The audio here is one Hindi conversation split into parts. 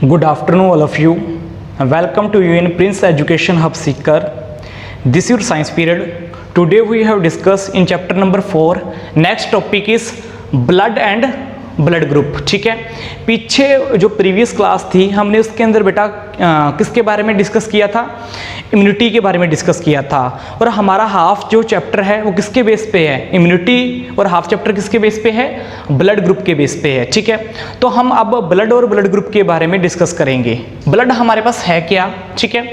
Good afternoon all of you. Welcome to you in Prince Education Hub Seeker. This is your science period. Today we have discussed in chapter number 4. Next topic is blood and blood group. ठीक है, पीछे जो प्रीवियस क्लास थी हमने उसके अंदर बेटा किसके बारे में डिस्कस किया था? इम्यूनिटी के बारे में डिस्कस किया था. और हमारा हाफ जो चैप्टर है वो किसके बेस पे है? इम्यूनिटी. और हाफ चैप्टर किसके बेस पे है? ब्लड ग्रुप के बेस पे है. ठीक है, तो हम अब ब्लड और ब्लड ग्रुप के बारे में डिस्कस करेंगे. ब्लड हमारे पास है क्या? ठीक है,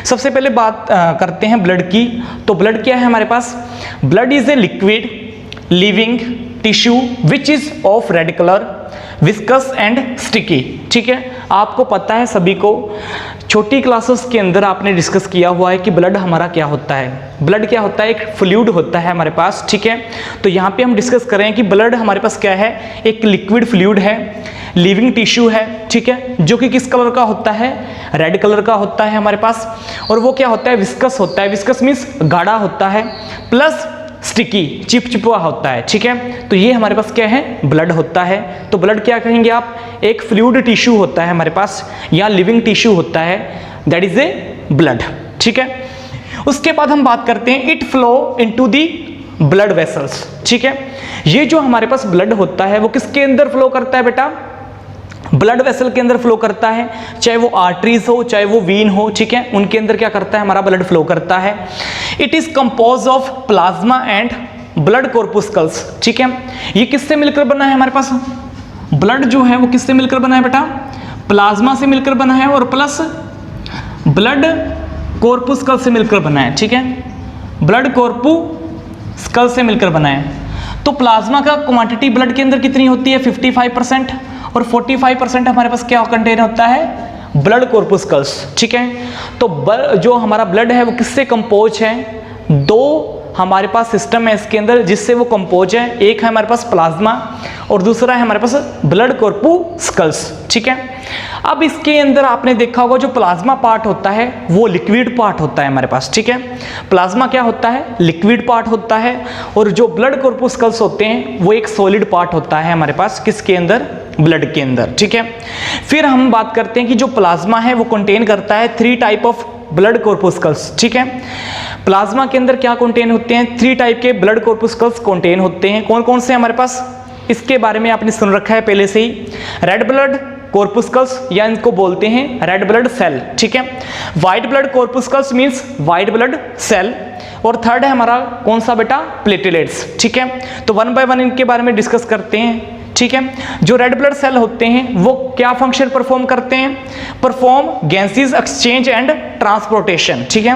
सबसे पहले बात करते हैं ब्लड की. तो ब्लड क्या है हमारे पास? Blood is a liquid living tissue which is of red colour, viscous and sticky. ठीक है, आपको पता है सभी को, छोटी क्लासेस के अंदर आपने डिस्कस किया हुआ है कि ब्लड हमारा क्या होता है. ब्लड क्या होता है? एक फ्लूइड होता है हमारे पास. ठीक है, तो यहाँ पे हम डिस्कस करें कि ब्लड हमारे पास क्या है? एक लिक्विड फ्लूइड है, लिविंग टिश्यू है. ठीक है, जो कि किस कलर का होता है? रेड कलर का होता है हमारे पास. और वो क्या होता है? विस्कस होता है. विस्कस मीन्स गाढ़ा होता है, प्लस स्टिकी, चिपचिपा होता है. ठीक है, तो ये हमारे पास क्या है? ब्लड होता है. तो ब्लड क्या कहेंगे आप? एक फ्लूइड टिश्यू होता है हमारे पास, या लिविंग टिश्यू होता है, दैट इज ए ब्लड. ठीक है, उसके बाद हम बात करते हैं it flow into the blood vessels. ठीक है, ये जो हमारे पास ब्लड होता है वो किसके अंदर फ्लो करता है बेटा? ब्लड वेसल के अंदर फ्लो करता है, चाहे वो आर्टरीज हो चाहे वो वीन हो. ठीक है, उनके अंदर क्या करता है? हमारा ब्लड फ्लो करता है. It is compose of plasma and blood corpuscles. ठीक है, ये किससे मिलकर बना है हमारे पास? ब्लड जो है वो किससे मिलकर बना है बेटा? प्लाज्मा से मिलकर बना है और प्लस ब्लड कॉर्पुस्कल से मिलकर बना है. ठीक है, ब्लड कॉर्पुस्कल से मिलकर बना है. तो प्लाज्मा का क्वांटिटी ब्लड के अंदर कितनी होती है? 55%. और 45% हमारे पास क्या कंटेन होता है? Blood corpuscles. ठीक है, तो जो हमारा ब्लड है वो किससे कंपोज है? दो हमारे पास सिस्टम है इसके अंदर जिससे वो कंपोज है. एक है हमारे पास प्लाज्मा और दूसरा है हमारे पास ब्लड कॉर्पुस्कल्स. ठीक है, अब इसके अंदर आपने देखा होगा जो प्लाज्मा पार्ट होता है वो लिक्विड पार्ट होता है हमारे पास. ठीक है, प्लाज्मा क्या होता है? लिक्विड पार्ट होता है. और जो ब्लड कॉर्पुस्कल्स होते हैं वो एक सॉलिड पार्ट होता है हमारे पास. किसके अंदर? ब्लड के अंदर. ठीक है, फिर हम बात करते हैं कि जो प्लाज्मा है वो कंटेन करता है 3 टाइप ऑफ ब्लड कॉर्पुस्कल्स. ठीक है, प्लाज्मा के अंदर क्या कंटेन होते हैं? 3 टाइप के ब्लड कॉर्पुस्कल्स कंटेन होते हैं. कौन कौन से हमारे पास? इसके बारे में आपने सुन रखा है पहले से ही. रेड ब्लड कॉर्पुस्कल्स, या इनको बोलते हैं रेड ब्लड सेल. ठीक है, white blood corpuscles means white blood cell. और थर्ड है हमारा कौन सा बेटा? प्लेटलेट्स. ठीक है, तो वन बाय वन इनके बारे में डिस्कस करते हैं. ठीक है, जो रेड ब्लड सेल होते हैं वो क्या फंक्शन परफॉर्म करते हैं? Perform gases exchange and transportation. ठीक है,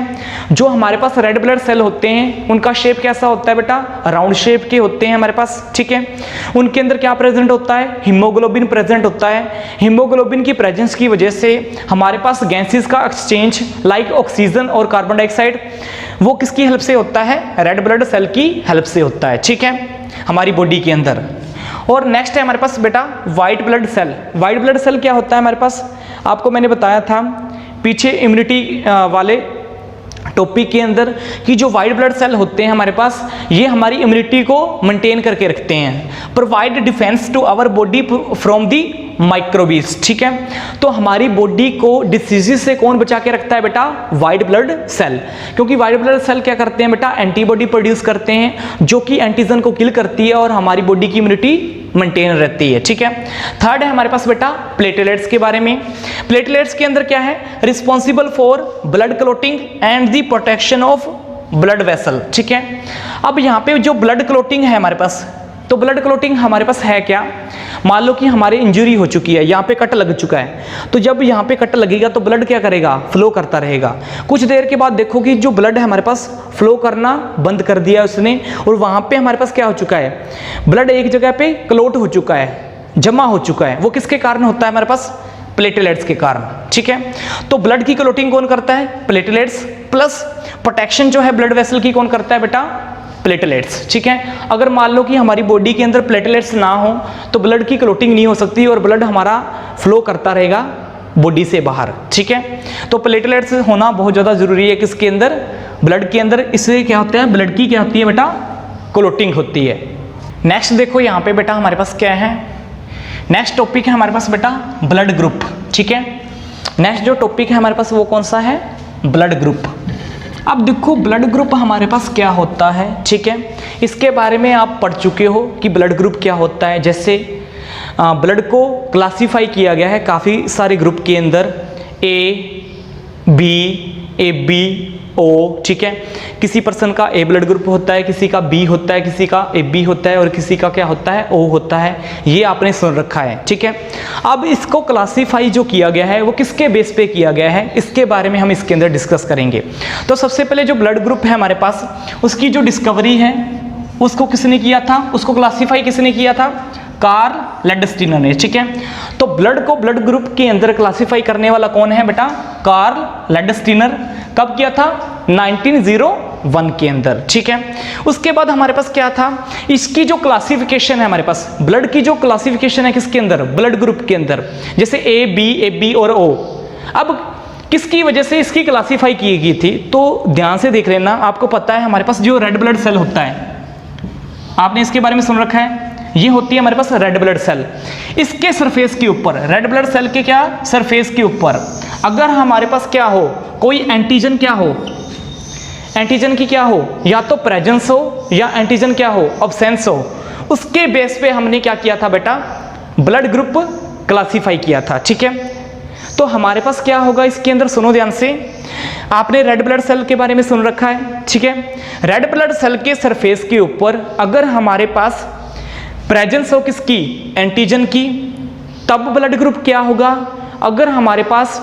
जो हमारे पास रेड ब्लड सेल होते हैं उनका शेप कैसा होता है बेटा? राउंड शेप के होते हैं हमारे पास. ठीक है, उनके अंदर क्या प्रेजेंट होता है? हीमोग्लोबिन प्रेजेंट होता है. हीमोग्लोबिन की प्रेजेंस की वजह से हमारे पास गैसेस का एक्सचेंज लाइक ऑक्सीजन और कार्बन डाइऑक्साइड वो किसकी हेल्प से होता है? रेड ब्लड सेल की हेल्प से होता है. ठीक है, हमारी बॉडी के अंदर. और नेक्स्ट है हमारे पास बेटा white blood cell. White blood cell क्या होता है हमारे पास? आपको मैंने बताया था पीछे इम्यूनिटी वाले टॉपिक के अंदर कि जो व्हाइट ब्लड सेल होते हैं हमारे पास ये हमारी इम्यूनिटी को मेंटेन करके रखते हैं. Provide defence to our body from the microbes. ठीक है, तो हमारी बॉडी को डिसीजेज से कौन बचा के रखता है बेटा? White blood cell. क्योंकि व्हाइट ब्लड सेल क्या करते हैं बेटा? एंटीबॉडी प्रोड्यूस करते हैं जो कि एंटीजन को किल करती है और हमारी बॉडी की इम्यूनिटी मेंटेन रहती है. ठीक है, थर्ड है हमारे पास बेटा प्लेटलेट्स के बारे में. प्लेटलेट्स के अंदर क्या है? Responsible for blood clotting and the protection of blood vessel. ठीक है, अब यहाँ पे जो ब्लड क्लॉटिंग है हमारे पास, तो ब्लड क्लॉटिंग हमारे पास है क्या? मान लो कि हमारे इंजरी हो चुकी है, यहाँ पे कट लग चुका है, तो जब यहाँ पे कट लगेगा तो ब्लड क्या करेगा? फ्लो करता रहेगा. कुछ देर के बाद देखो कि जो ब्लड है हमारे पास फ्लो करना बंद कर दिया उसने, और वहाँ पे हमारे पास क्या हो चुका है? ब्लड एक जगह पे क्लॉट हो चुका है, जमा हो चुका है. वो किसके कारण होता है हमारे पास? प्लेटलेट्स के कारण. ठीक है, तो ब्लड की क्लॉटिंग कौन करता है? प्लेटलेट्स. प्लस प्रोटेक्शन जो है ब्लड वेसल की कौन करता है बेटा? प्लेटलेट्स. ठीक है, अगर मान लो कि हमारी बॉडी के अंदर प्लेटलेट्स ना हो तो ब्लड की क्लॉटिंग नहीं हो सकती और ब्लड हमारा फ्लो करता रहेगा बॉडी से बाहर. ठीक है, तो प्लेटलेट्स होना बहुत ज़्यादा जरूरी है किसके अंदर? ब्लड के अंदर. इससे क्या होता है? ब्लड की क्या होती है बेटा? क्लॉटिंग होती है. नेक्स्ट देखो यहाँ पे बेटा हमारे पास क्या है? नेक्स्ट टॉपिक है हमारे पास बेटा ब्लड ग्रुप. ठीक है, नेक्स्ट जो टॉपिक है हमारे पास वो कौन सा है, ब्लड ग्रुप। अब देखो ब्लड ग्रुप हमारे पास क्या होता है, ठीक है, इसके बारे में आप पढ़ चुके हो कि ब्लड ग्रुप क्या होता है। जैसे ब्लड को क्लासिफाई किया गया है काफ़ी सारे ग्रुप के अंदर, ए बी ओ, ठीक है, किसी पर्सन का ए ब्लड ग्रुप होता है, किसी का बी होता है, किसी का ए बी होता है और किसी का क्या होता है, ओ होता है, ये आपने सुन रखा है, ठीक है। अब इसको क्लासीफाई जो किया गया है वो किसके बेस पे किया गया है, इसके बारे में हम इसके अंदर डिस्कस करेंगे। तो सबसे पहले जो ब्लड ग्रुप है हमारे पास, उसकी जो डिस्कवरी है उसको किसने किया था, उसको क्लासीफाई किसने किया था, कार्ल लैंडस्टीनर ने, ठीक है। तो ब्लड को ब्लड ग्रुप के अंदर क्लासिफाई करने वाला कौन है बेटा, कार्ल लैंडस्टीनर। कब किया था, 1901 के अंदर, ठीक है। उसके बाद हमारे पास क्या था, इसकी जो क्लासिफिकेशन है हमारे पास, ब्लड की जो क्लासिफिकेशन है किसके अंदर, ब्लड ग्रुप के अंदर, जैसे ए बी और ओ। अब किसकी वजह से इसकी क्लासिफाई की गई थी, तो ध्यान से देख लेना। आपको पता है हमारे पास जो रेड ब्लड सेल होता है, आपने इसके बारे में सुन रखा है, ये होती है हमारे पास रेड ब्लड सेल। इसके सरफेस के ऊपर, रेड ब्लड सेल के क्या सरफेस के ऊपर अगर हमारे पास क्या हो, कोई एंटीजन क्या हो, एंटीजन की क्या हो, या तो प्रेजेंस हो या एंटीजन क्या हो, अब्सेंस हो, उसके बेस पे हमने क्या किया था बेटा, ब्लड ग्रुप क्लासिफाई किया था, ठीक है। तो हमारे पास क्या होगा इसके अंदर, सुनो ध्यान से, आपने रेड ब्लड सेल के बारे में सुन रखा है, ठीक है। रेड ब्लड सेल के सरफेस के ऊपर अगर हमारे पास प्रेजेंस हो किसकी, एंटीजन की, तब ब्लड ग्रुप क्या होगा। अगर हमारे पास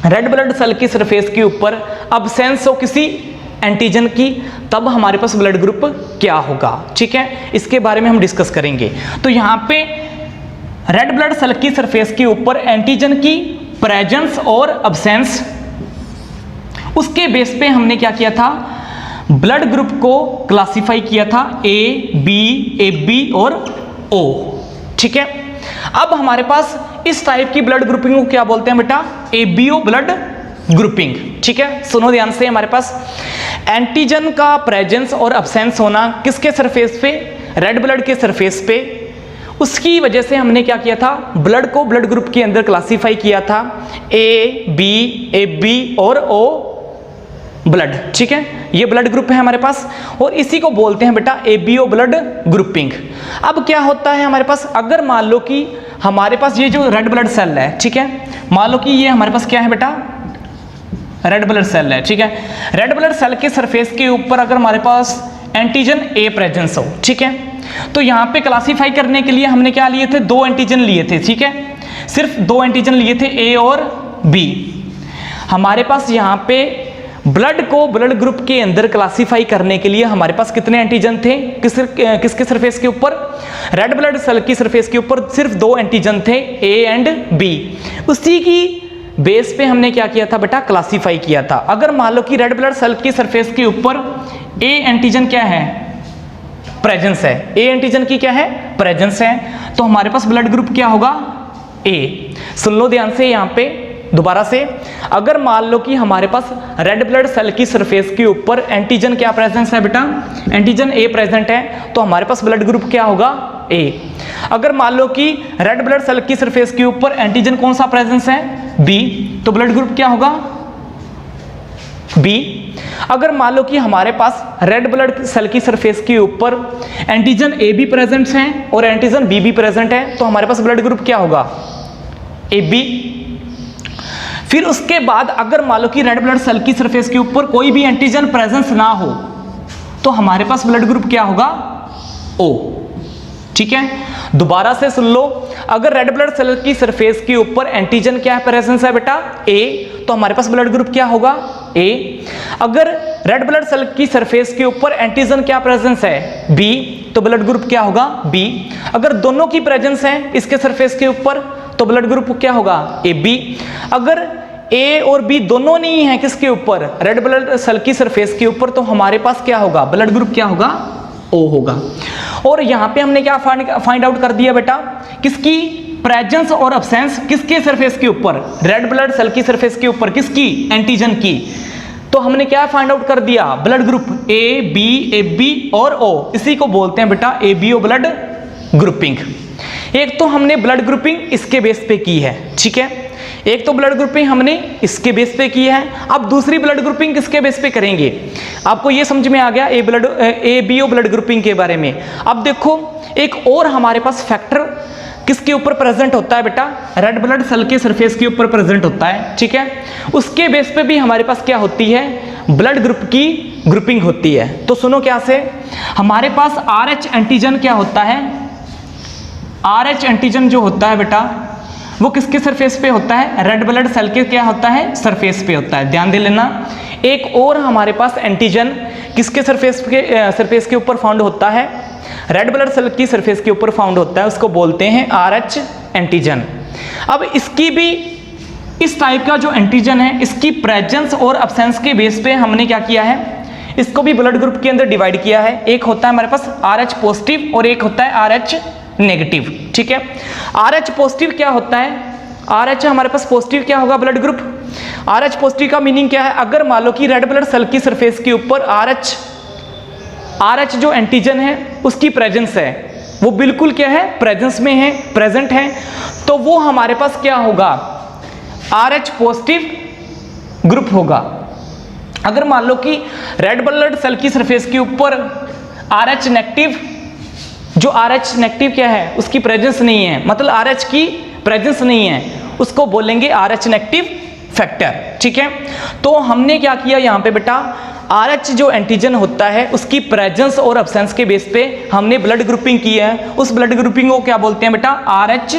रेड ब्लड सेल की सरफेस के ऊपर अब्सेंस हो किसी एंटीजन की, तब हमारे पास ब्लड ग्रुप क्या होगा, ठीक है। इसके बारे में हम डिस्कस करेंगे। तो यहाँ पे रेड ब्लड सेल की सरफेस के ऊपर एंटीजन की प्रेजेंस और अब्सेंस, उसके बेस पे हमने क्या किया था, ब्लड ग्रुप को क्लासिफाई किया था, ए बी और ओ, ठीक है। अब हमारे पास इस टाइप की ब्लड ग्रुपिंग को क्या बोलते हैं बेटा, एबीओ ब्लड ग्रुपिंग, ठीक है। सुनो ध्यान से, हमारे पास एंटीजन का प्रेजेंस और अब्सेंस होना किसके सरफेस पे, रेड ब्लड के सरफेस पे, उसकी वजह से हमने क्या किया था, ब्लड को ब्लड ग्रुप के अंदर क्लासिफाई किया था, ए बी और ओ ब्लड, ठीक है। ये ब्लड ग्रुप है हमारे पास और इसी को बोलते हैं बेटा एबीओ ब्लड ग्रुपिंग। अब क्या होता है हमारे पास, अगर मान लो कि हमारे पास ये जो रेड ब्लड सेल है, ठीक है, मान लो कि ये हमारे पास क्या है बेटा, रेड ब्लड सेल है, ठीक है। रेड ब्लड सेल के सरफेस के ऊपर अगर हमारे पास एंटीजन ए प्रेजेंस हो, ठीक है, तो यहाँ पे क्लासिफाई करने के लिए हमने क्या लिए थे, 2 एंटीजन लिए थे, ठीक है, सिर्फ 2 एंटीजन लिए थे, ए और बी। हमारे पास यहाँ पे ब्लड को ब्लड ग्रुप के अंदर क्लासिफाई करने के लिए हमारे पास कितने एंटीजन थे, किसके सरफेस के ऊपर, रेड ब्लड सेल की सरफेस के ऊपर सिर्फ 2 एंटीजन थे, ए एंड बी। उसी की बेस पे हमने क्या किया था बेटा, क्लासिफाई किया था। अगर मान लो कि रेड ब्लड सेल की सरफेस के ऊपर ए एंटीजन क्या है, प्रेजेंस है, ए एंटीजन की क्या है, प्रेजेंस है, तो हमारे पास ब्लड ग्रुप क्या होगा, ए। सुन लो ध्यान से यहाँ पे दोबारा से, अगर मान लो कि हमारे पास रेड ब्लड सेल की सरफेस के ऊपर एंटीजन क्या प्रेजेंस है बेटा, एंटीजन ए प्रेजेंट है, तो हमारे पास ब्लड ग्रुप क्या होगा, ए। अगर मान लो कि रेड ब्लड सेल की सरफेस के ऊपर एंटीजन कौन सा प्रेजेंस है, बी, तो ब्लड ग्रुप क्या होगा, बी। अगर मान लो कि हमारे पास रेड ब्लड सेल की सरफेस के ऊपर एंटीजन ए भी प्रेजेंट है और एंटीजन बी भी प्रेजेंट है, तो हमारे पास ब्लड ग्रुप क्या होगा, ए बी। फिर उसके बाद अगर मान लो कि रेड ब्लड सेल की सरफेस के ऊपर कोई भी एंटीजन प्रेजेंस ना हो, तो हमारे पास ब्लड ग्रुप क्या होगा, ओ, ठीक है। दोबारा से सुन लो, अगर रेड ब्लड सेल की सरफेस के ऊपर एंटीजन क्या प्रेजेंस है बेटा, ए, तो हमारे पास ब्लड ग्रुप क्या होगा, ए। अगर रेड ब्लड सेल की सरफेस के ऊपर एंटीजन क्या प्रेजेंस है, बी, तो ब्लड ग्रुप क्या होगा, बी। अगर दोनों की प्रेजेंस है इसके सरफेस के ऊपर, तो ब्लड ग्रुप क्या होगा, ए बी। अगर ए और बी दोनों नहीं है किसके ऊपर, रेड ब्लड सेल की सरफेस के ऊपर, तो हमारे पास क्या होगा, ब्लड ग्रुप क्या होगा, ओ होगा। और यहाँ पे हमने क्या फाइंड आउट कर दिया बेटा, किसकी प्रेजेंस और अब्सेंस, किसके सरफेस के ऊपर, रेड ब्लड सेल की सरफेस के ऊपर, किसकी, एंटीजन की। तो हमने क्या फाइंड आउट कर दिया, ब्लड ग्रुप ए बी और ओ, इसी को बोलते हैं बेटा एबीओ ब्लड ग्रुपिंग। एक तो हमने ब्लड ग्रुपिंग इसके बेस पे की है, ठीक है। एक तो ब्लड ग्रुपिंग हमने इसके बेस पे की है, अब दूसरी ब्लड ग्रुपिंग किसके बेस पे करेंगे? आपको ये समझ में आ गया ABO ब्लड ग्रुपिंग के बारे में। अब देखो एक और हमारे पास फैक्टर किसके ऊपर प्रेजेंट होता है बेटा? रेड ब्लड सेल के सरफेस के ऊपर प्रेजेंट होता है, ठीक है। उसके बेस पे भी हमारे पास क्या होती है? ब्लड ग्रुप की ग्रुपिंग होती है। तो सुनो क्या से, हमारे पास RH एंटीजन क्या होता है? RH एंटीजन जो होता है बेटा वो किसके सरफेस पे होता है? रेड ब्लड सेल के क्या होता है? सरफेस पे होता है, ध्यान दे लेना। एक और हमारे पास एंटीजन किसके सरफेस के ऊपर फाउंड होता है? रेड ब्लड सेल की सरफेस के ऊपर फाउंड होता है, उसको बोलते हैं RH एंटीजन। अब इसकी भी इस टाइप का जो एंटीजन है इसकी प्रेजेंस और अब्सेंस के बेस पे हमने क्या किया है? इसको भी ब्लड ग्रुप के अंदर डिवाइड किया है। एक होता है हमारे पास RH पॉजिटिव और एक होता है RH नेगेटिव, ठीक है। RH पॉजिटिव क्या होता है? RH हमारे पास पॉजिटिव क्या होगा ब्लड ग्रुप? RH पॉजिटिव का मीनिंग क्या है? अगर मान लो कि रेड ब्लड सेल की सरफेस के ऊपर RH जो एंटीजन है उसकी प्रेजेंस है, वो बिल्कुल क्या है? प्रेजेंस में है, प्रेजेंट है, तो वो हमारे पास क्या होगा? RH पॉजिटिव ग्रुप होगा। अगर मान लो कि रेड ब्लड सेल की सरफेस के ऊपर RH नेगेटिव, जो RH नेगेटिव क्या है? उसकी प्रेजेंस नहीं है, मतलब RH की प्रेजेंस नहीं है, उसको बोलेंगे RH नेगेटिव फैक्टर, ठीक है। तो हमने क्या किया यहाँ पे बेटा? RH जो एंटीजन होता है उसकी प्रेजेंस और अब्सेंस के बेस पे हमने ब्लड ग्रुपिंग की है। उस ब्लड ग्रुपिंग को क्या बोलते हैं बेटा? RH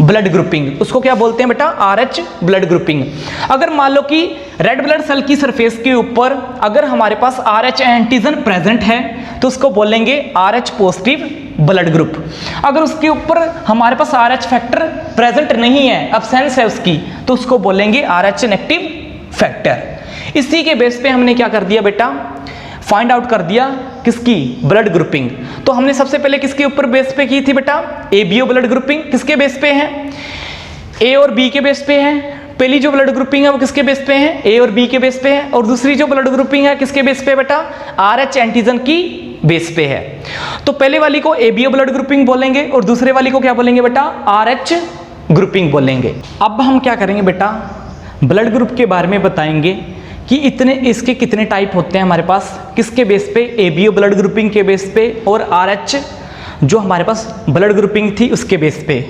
blood grouping. उसको क्या बोलते हैं बेटा? RH blood grouping. अगर मान लो कि रेड ब्लड सेल की सरफेस के ऊपर अगर हमारे पास RH एंटीजन प्रेजेंट है तो उसको बोलेंगे RH पॉजिटिव ब्लड ग्रुप। अगर उसके ऊपर हमारे पास RH फैक्टर प्रेजेंट नहीं है, अब्सेंस है उसकी, तो उसको बोलेंगे RH नेगेटिव फैक्टर। इसी के बेस पे हमने क्या कर दिया बेटा? फाइंड आउट कर दिया किसकी? Blood grouping. तो हमने सबसे पहले किसके ऊपर बेस पे की थी बेटा? ABO blood grouping. किसके बेस पे है? A और B के बेस पे है। पहली जो ब्लड ग्रुपिंग है वो किसके बेस पे है? A और B के बेस पे है। और दूसरी जो ब्लड ग्रुपिंग है किसके बेस पे बेटा? RH एंटीजन की बेस पे है। तो पहले वाली को ABO ब्लड ग्रुपिंग बोलेंगे और दूसरे वाली को क्या बोलेंगे बेटा? RH ग्रुपिंग बोलेंगे। अब हम क्या करेंगे बेटा? ब्लड ग्रुप के बारे में बताएंगे कि इसके कितने टाइप होते हैं हमारे पास, किसके बेस पे? ABO ब्लड ग्रुपिंग के बेस पे और RH जो हमारे पास ब्लड ग्रुपिंग थी उसके बेस पे।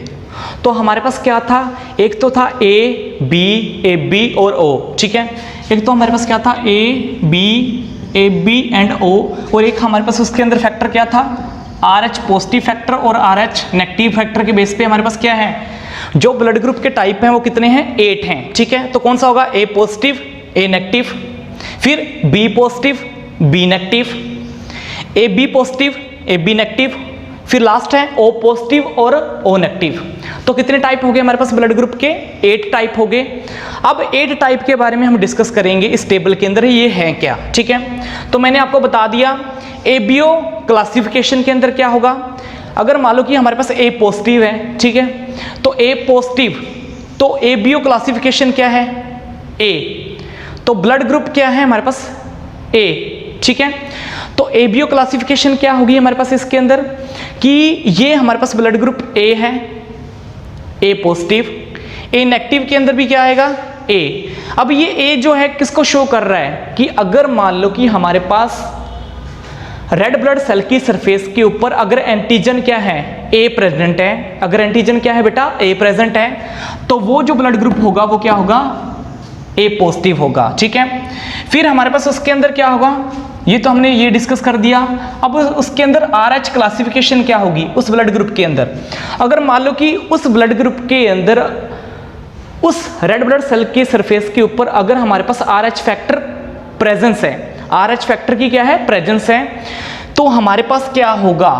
तो हमारे पास क्या था? एक तो था A, B, AB और O, ठीक है। एक तो हमारे पास क्या था? A, B, AB and O, और एक हमारे पास उसके अंदर फैक्टर क्या था? RH पॉजिटिव फैक्टर और RH नेगेटिव फैक्टर के बेस पे हमारे पास क्या है? जो ब्लड ग्रुप के टाइप हैं वो कितने हैं? 8 हैं, ठीक है। तो कौन सा होगा? A पॉजिटिव, A नेगेटिव, फिर B positive, B negative, AB positive, AB negative, फिर लास्ट है O पॉजिटिव और O नेगेटिव। तो कितने टाइप हो गए हमारे पास ब्लड ग्रुप के? 8 टाइप हो गए। अब 8 टाइप के बारे में हम डिस्कस करेंगे इस टेबल के अंदर, ये है क्या, ठीक है। तो मैंने आपको बता दिया ABO क्लासिफिकेशन के अंदर क्या होगा। अगर मान लो कि हमारे पास A पॉजिटिव है, ठीक है, तो A पॉजिटिव, तो ABO क्लासिफिकेशन क्या है? A। तो ब्लड ग्रुप क्या है हमारे पास? A, ठीक है। तो ABO क्लासिफिकेशन क्या होगी हमारे पास इसके अंदर कि ये हमारे पास ब्लड ग्रुप A है, A पॉजिटिव। A नेगेटिव के अंदर भी क्या आएगा? A। अब ये A जो है किसको शो कर रहा है कि अगर मान लो कि हमारे पास रेड ब्लड सेल की सरफेस के ऊपर अगर एंटीजन क्या है? A प्रेजेंट है। अगर एंटीजन क्या है बेटा? A प्रेजेंट है, तो वो जो ब्लड ग्रुप होगा वो क्या होगा? A पॉजिटिव होगा, ठीक है। फिर हमारे पास उसके अंदर क्या होगा? ये तो हमने ये डिस्कस कर दिया। अब उसके अंदर RH क्लासिफिकेशन क्या होगी उस ब्लड ग्रुप के अंदर? अगर मान लो कि उस ब्लड ग्रुप के अंदर उस रेड ब्लड सेल के सरफेस के ऊपर अगर हमारे पास RH फैक्टर प्रेजेंस है, RH फैक्टर की क्या है? प्रेजेंस है, तो हमारे पास क्या होगा?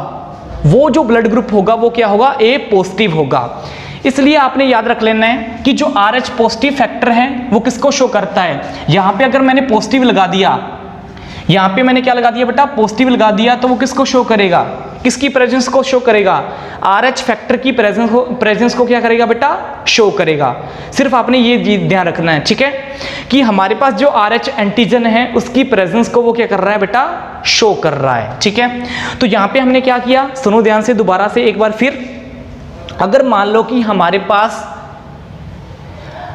वो जो ब्लड ग्रुप होगा वो क्या होगा? A पॉजिटिव होगा। इसलिए आपने याद रख लेना है कि जो RH पॉजिटिव फैक्टर है वो किसको शो करता है? यहाँ पे अगर मैंने पॉजिटिव लगा दिया, यहाँ पे मैंने क्या लगा दिया बेटा? पॉजिटिव लगा दिया, तो वो किसको शो करेगा? किसकी प्रेजेंस को शो करेगा? RH फैक्टर की प्रेजेंस को क्या करेगा बेटा? शो करेगा। सिर्फ आपने ये ध्यान रखना है, ठीक है, कि हमारे पास जो RH एंटीजन है उसकी प्रेजेंस को वो क्या कर रहा है बेटा? शो कर रहा है, ठीक है। तो यहाँ पे हमने क्या किया? सुनो ध्यान से दोबारा से एक बार फिर। अगर मान लो कि हमारे पास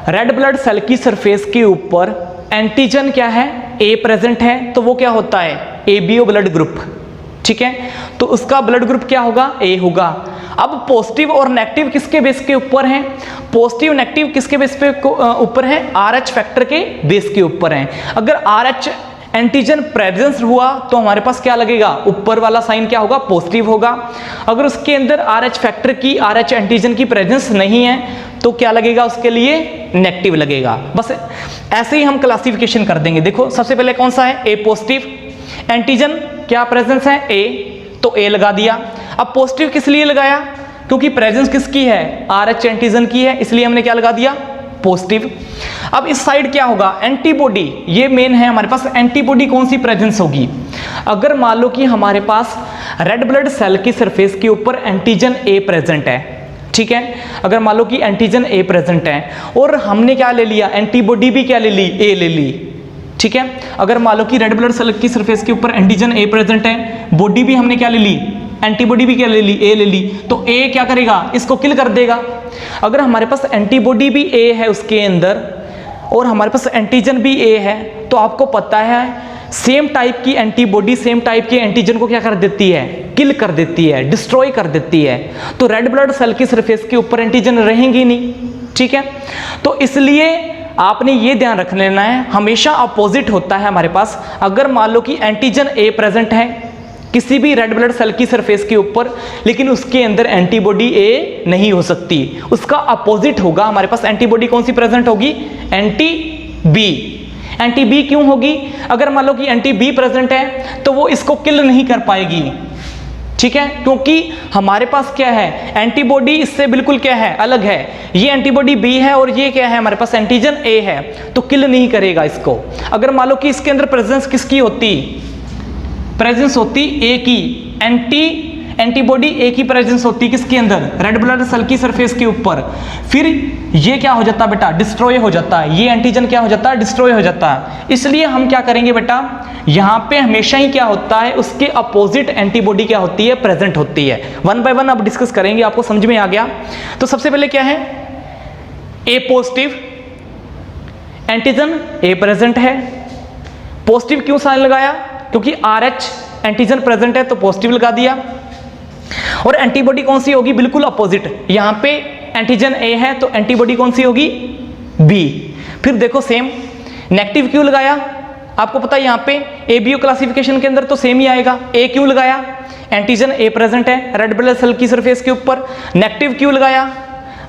रेड ब्लड सेल की सरफेस के ऊपर एंटीजन क्या है, ए प्रेजेंट है, तो वो क्या होता है, एबीओ ब्लड ग्रुप। ठीक है, तो उसका ब्लड ग्रुप क्या होगा, ए होगा। अब पॉजिटिव और नेगेटिव किसके बेस के ऊपर हैं, पॉजिटिव नेगेटिव किसके बेस पे ऊपर है, आरएच फैक्टर के बेस के ऊपर हैं। अगर आरएच एंटीजन प्रेजेंस हुआ तो हमारे पास क्या लगेगा, ऊपर वाला साइन क्या होगा, पॉजिटिव होगा। अगर उसके अंदर आरएच फैक्टर की, आरएच एंटीजन की प्रेजेंस नहीं है तो क्या लगेगा, उसके लिए नेगेटिव लगेगा। बस ऐसे ही हम क्लासिफिकेशन कर देंगे। देखो सबसे पहले कौन सा है, ए पॉजिटिव, एंटीजन क्या प्रेजेंस है, ए, तो ए लगा दिया। अब पॉजिटिव किस लिए लगाया, क्योंकि प्रेजेंस किसकी है, आरएच एंटीजन की है, इसलिए हमने क्या लगा दिया, पॉजिटिव। अब इस साइड क्या होगा, एंटीबॉडी, ये मेन है हमारे पास, एंटीबॉडी कौन सी प्रेजेंस होगी। अगर मान लो कि हमारे पास रेड ब्लड सेल की सरफेस के ऊपर एंटीजन ए प्रेजेंट है, ठीक है, अगर मान लो कि एंटीजन ए प्रेजेंट है और हमने क्या ले लिया, एंटीबॉडी भी क्या ले ली, ए ले ली। ठीक है, अगर मान लो कि रेड ब्लड सेल की सरफेस के ऊपर एंटीजन ए प्रेजेंट है, बॉडी भी हमने क्या ले ली, एंटीबॉडी भी क्या ले ली, ए ले ली, तो ए क्या करेगा, इसको किल कर देगा। अगर हमारे पास एंटीबॉडी भी ए है उसके अंदर और हमारे पास एंटीजन भी ए है, तो आपको पता है सेम टाइप की एंटीबॉडी सेम टाइप के एंटीजन को क्या कर देती है, किल कर देती है, डिस्ट्रॉय कर देती है। तो रेड ब्लड सेल की सरफेस के ऊपर एंटीजन रहेंगी नहीं। ठीक है, तो इसलिए आपने ये ध्यान रख लेना है, हमेशा अपोजिट होता है हमारे पास। अगर मान लो कि एंटीजन ए प्रेजेंट है किसी भी रेड ब्लड सेल की सरफेस के ऊपर, लेकिन उसके अंदर एंटीबॉडी ए नहीं हो सकती, उसका अपोजिट होगा हमारे पास। एंटीबॉडी कौन सी प्रेजेंट होगी, एंटी बी। एंटी बी क्यों होगी, अगर मान लो कि एंटी बी प्रेजेंट है तो वो इसको किल नहीं कर पाएगी। ठीक है, क्योंकि हमारे पास क्या है, एंटीबॉडी इससे बिल्कुल क्या है, अलग है। ये एंटीबॉडी बी है और ये क्या है, हमारे पास एंटीजन ए है, तो किल नहीं करेगा इसको। अगर मान लो कि इसके अंदर प्रेजेंस किसकी होती, प्रेजेंस होती ए की, एंटीबॉडी ए की प्रेजेंस होती किसके अंदर, रेड ब्लड सेल की सरफेस के ऊपर, फिर ये क्या हो जाता बेटा, डिस्ट्रॉय हो जाता है, ये एंटीजन क्या हो जाता है, डिस्ट्रॉय हो जाता है। इसलिए हम क्या करेंगे बेटा, यहाँ पे हमेशा ही क्या होता है, उसके अपोजिट एंटीबॉडी क्या होती है, प्रेजेंट होती है। वन बाय वन अब डिस्कस करेंगे, आपको समझ में आ गया। तो सबसे पहले क्या है, ए पॉजिटिव, एंटीजन ए प्रेजेंट है। पॉजिटिव क्यों साइन लगाया, क्योंकि आरएच एंटीजन प्रेजेंट है तो पॉजिटिव लगा दिया। और एंटीबॉडी कौन सी होगी, बिल्कुल अपोजिट, यहां पे एंटीजन ए है तो एंटीबॉडी कौन सी होगी, बी। फिर देखो सेम, नेगेटिव क्यों लगाया, आपको पता है यहां पे एबीओ क्लासिफिकेशन के अंदर तो सेम ही आएगा। ए क्यों लगाया, एंटीजन ए प्रेजेंट है रेड ब्लड सेल की सरफेस के ऊपर। नेगेटिव क्यों लगाया,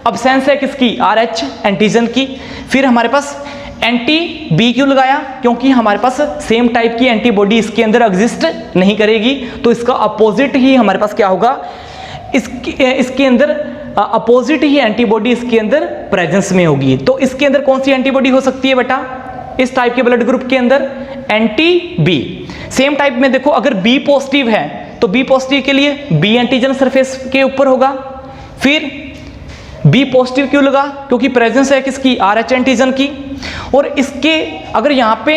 अब्सेंस है किसकी, आरएच एंटीजन की। फिर हमारे पास एंटी बी क्यों लगाया, क्योंकि हमारे पास सेम टाइप की एंटीबॉडी इसके अंदर एग्जिस्ट नहीं करेगी, तो इसका अपोजिट ही हमारे पास क्या होगा, इसके अंदर अपोजिट ही एंटीबॉडी इसके अंदर प्रेजेंस में होगी। तो इसके अंदर कौन सी एंटीबॉडी हो सकती है बेटा, इस टाइप के ब्लड ग्रुप के अंदर एंटी बी। सेम टाइप में देखो, अगर बी पॉजिटिव है तो बी पॉजिटिव के लिए बी एंटीजन सरफेस के ऊपर होगा। फिर बी पॉजिटिव क्यों लगा, क्योंकि प्रेजेंस है किसकी, आरएच एंटीजन की। और इसके अगर यहाँ पे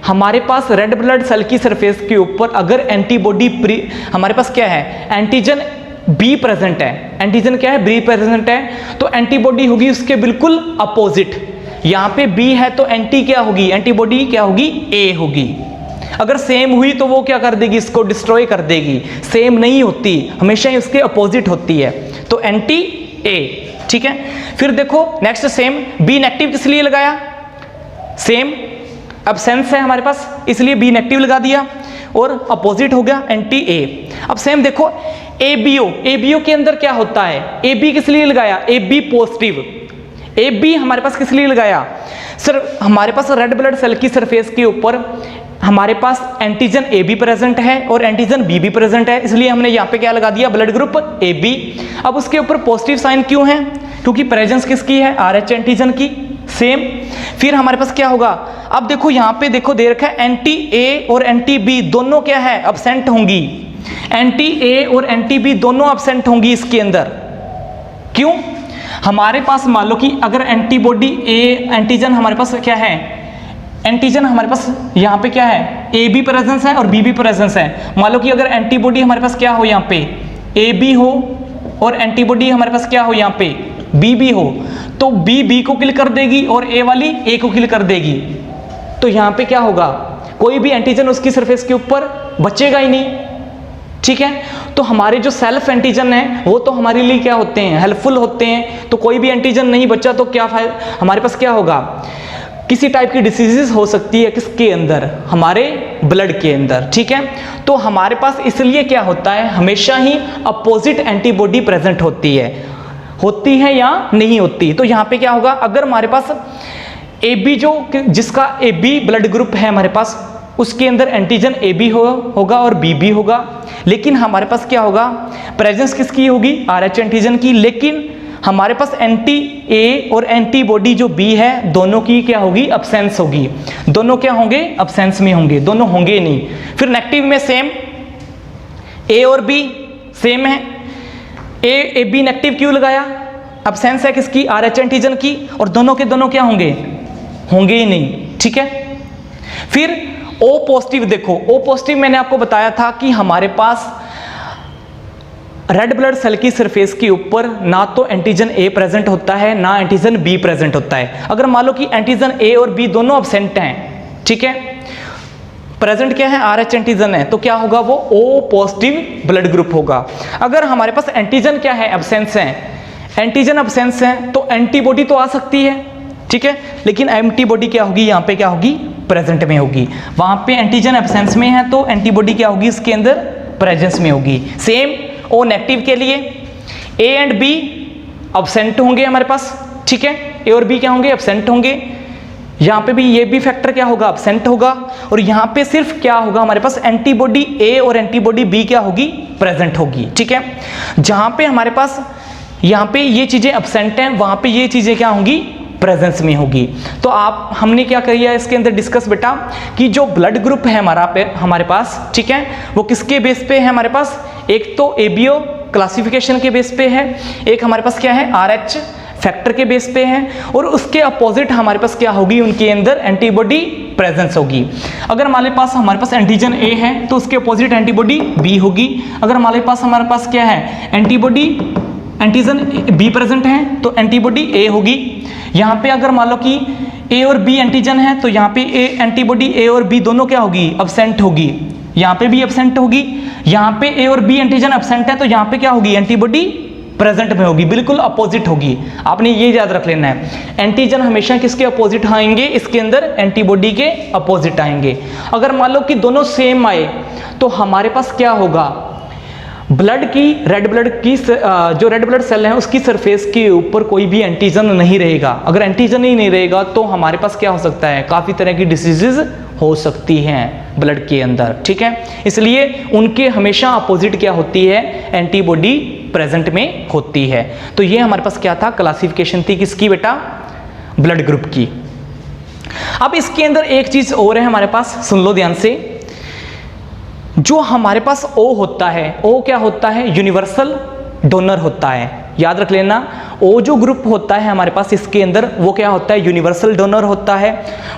हमारे पास रेड ब्लड सेल की सरफेस के ऊपर अगर एंटीबॉडी हमारे पास क्या है, एंटीजन बी प्रेजेंट है, एंटीजन क्या है, बी प्रेजेंट है, तो एंटीबॉडी होगी उसके बिल्कुल अपोजिट। यहाँ पे बी है तो एंटी क्या होगी, एंटीबॉडी क्या होगी, ए होगी। अगर सेम हुई तो वो क्या कर देगी, इसको डिस्ट्रॉय कर देगी। सेम नहीं होती, हमेशा ही उसके अपोजिट होती है, तो एंटी ए। ठीक है, फिर देखो नेक्स्ट सेम, बी नेगेटिव किस लिए लगाया, सेम अब्सेंस है हमारे पास इसलिए बी नेगेटिव लगा दिया और अपोजिट हो गया एंटी ए। अब सेम देखो एबीओ, एबीओ के अंदर क्या होता है, ए बी किस लिए लगाया, A B positive. A B हमारे पास किस लिए लगाया सर, हमारे पास रेड ब्लड सेल की सरफेस के ऊपर हमारे पास एंटीजन ए बी प्रेजेंट है और एंटीजन बी भी प्रेजेंट है, इसलिए हमने यहाँ पे क्या लगा दिया, ब्लड ग्रुप ए बी। अब उसके ऊपर पॉजिटिव साइन क्यों है, क्योंकि प्रेजेंस किसकी है, आरएच एंटीजन की। सेम, फिर हमारे पास क्या होगा, अब देखो यहाँ पे देखो दे रखा है एंटी ए और एंटी बी दोनों क्या है, अब्सेंट होंगी। एंटी ए और एंटी बी दोनों अब्सेंट होंगी इसके अंदर। क्यों, हमारे पास मान लो कि अगर एंटीबॉडी ए एंटीजन हमारे पास क्या है, एंटीजन हमारे पास यहाँ पे क्या है, ए बी प्रेजेंस है और बी भी प्रेजेंस है। मान लो कि अगर एंटीबॉडी हमारे पास क्या हो, यहाँ पे ए बी हो और एंटीबॉडी हमारे पास क्या हो, यहाँ पे बी भी हो, तो बी को किल कर देगी और ए वाली ए को किल कर देगी। तो यहाँ पे क्या होगा, कोई भी एंटीजन उसकी सरफेस के ऊपर बचेगा ही नहीं, ठीक है। तो हमारे जो सेल्फ एंटीजन है वो तो हमारे लिए क्या होते हैं, हेल्पफुल होते हैं। तो कोई भी एंटीजन नहीं बचा तो क्या हमारे पास क्या होगा, किसी टाइप की डिसीजेस हो सकती है किसके अंदर, हमारे ब्लड के अंदर, ठीक है। तो हमारे पास इसलिए क्या होता है, हमेशा ही अपोजिट एंटीबॉडी प्रेजेंट होती है या नहीं होती। तो यहाँ पे क्या होगा, अगर हमारे पास ए बी जिसका ए बी ब्लड ग्रुप है हमारे पास, उसके अंदर एंटीजन ए बी होगा और बी भी होगा, लेकिन हमारे पास क्या होगा, प्रेजेंस किसकी होगी, आर एच एंटीजन की। लेकिन हमारे पास एंटी ए और एंटीबॉडी जो बी है, दोनों की क्या होगी, अब्सेंस होगी। दोनों क्या होंगे, अब्सेंस में होंगे, दोनों होंगे नहीं। फिर नेगेटिव में सेम, ए और बी सेम है, ए बी नेगेटिव क्यों लगाया, अब्सेंस है किसकी, आर एच एंटीजन की, और दोनों के दोनों क्या होंगे ही नहीं, ठीक है। फिर ओ पॉजिटिव, देखो ओ पॉजिटिव मैंने आपको बताया था कि हमारे पास रेड ब्लड सेल की सरफेस के ऊपर ना तो एंटीजन ए प्रेजेंट होता है ना एंटीजन बी प्रेजेंट होता है। अगर मान लो कि एंटीजन ए और बी दोनों एब्सेंट हैं, ठीक है, प्रेजेंट क्या है, आर एच एंटीजन है, तो क्या होगा, वो ओ पॉजिटिव ब्लड ग्रुप होगा। अगर हमारे पास एंटीजन क्या है, एब्सेंस है, एंटीजन एब्सेंस है, तो एंटीबॉडी तो आ सकती है, ठीक है, लेकिन एंटीबॉडी क्या होगी, यहाँ पे क्या होगी, प्रेजेंट में होगी। वहां पे एंटीजन एब्सेंस में है तो एंटीबॉडी क्या होगी, इसके अंदर प्रेजेंस में होगी। सेम ओ नेगेटिव के लिए ए एंड बी एब्सेंट होंगे हमारे पास, ठीक है, ए और बी क्या होंगे, एब्सेंट होंगे। यहाँ पे भी ये भी फैक्टर क्या होगा, एब्सेंट होगा। और यहाँ पे सिर्फ क्या होगा, हमारे पास एंटीबॉडी ए और एंटीबॉडी बी क्या होगी, प्रेजेंट होगी, ठीक है। जहां पे हमारे पास यहाँ पे ये चीजें एब्सेंट हैं, वहां पे ये चीजें क्या होंगी, प्रेजेंस में होगी। तो हमने क्या किया इसके अंदर डिस्कस बेटा, कि जो ब्लड ग्रुप है हमारे पास, ठीक है, वो किसके बेस पे है हमारे पास, एक तो एबीओ क्लासिफिकेशन के बेस पे है, एक हमारे पास क्या है, आरएच फैक्टर के बेस पे है, और उसके अपोजिट हमारे पास क्या होगी, उनके अंदर एंटीबॉडी प्रेजेंस होगी। अगर हमारे पास एंटीजन ए है तो उसके अपोजिट एंटीबॉडी बी होगी। अगर हमारे पास क्या है, एंटीजन बी प्रेजेंट है तो एंटीबॉडी ए होगी। यहाँ पे अगर मान लो कि ए और बी एंटीजन है तो यहाँ पे एंटीबॉडी ए और बी दोनों क्या होगी, एब्सेंट होगी। यहाँ पे भी एब्सेंट होगी, यहाँ पे ए और बी एंटीजन एब्सेंट है तो यहाँ पे क्या होगी, एंटीबॉडी प्रेजेंट में होगी, बिल्कुल अपोजिट होगी। आपने ये याद रख लेना है, एंटीजन हमेशा किसके अपोजिट आएंगे, इसके अंदर एंटीबॉडी के अपोजिट आएंगे। अगर मान लो कि दोनों सेम आए तो हमारे पास क्या होगा, ब्लड की रेड ब्लड सेल है उसकी सरफेस के ऊपर कोई भी एंटीजन नहीं रहेगा। अगर एंटीजन ही नहीं रहेगा तो हमारे पास क्या हो सकता है, काफी तरह की डिसीजेज हो सकती हैं ब्लड के अंदर, ठीक है। इसलिए उनके हमेशा अपोजिट क्या होती है, एंटीबॉडी प्रेजेंट में होती है। तो ये हमारे पास क्या था, क्लासिफिकेशन थी किसकी बेटा, ब्लड ग्रुप की। अब इसके अंदर एक चीज और है हमारे पास, सुन लो ध्यान से, जो हमारे पास O होता है, O क्या होता है, यूनिवर्सल डोनर होता है। याद रख लेना, O जो ग्रुप होता है हमारे पास, इसके अंदर वो क्या होता है, यूनिवर्सल डोनर होता है,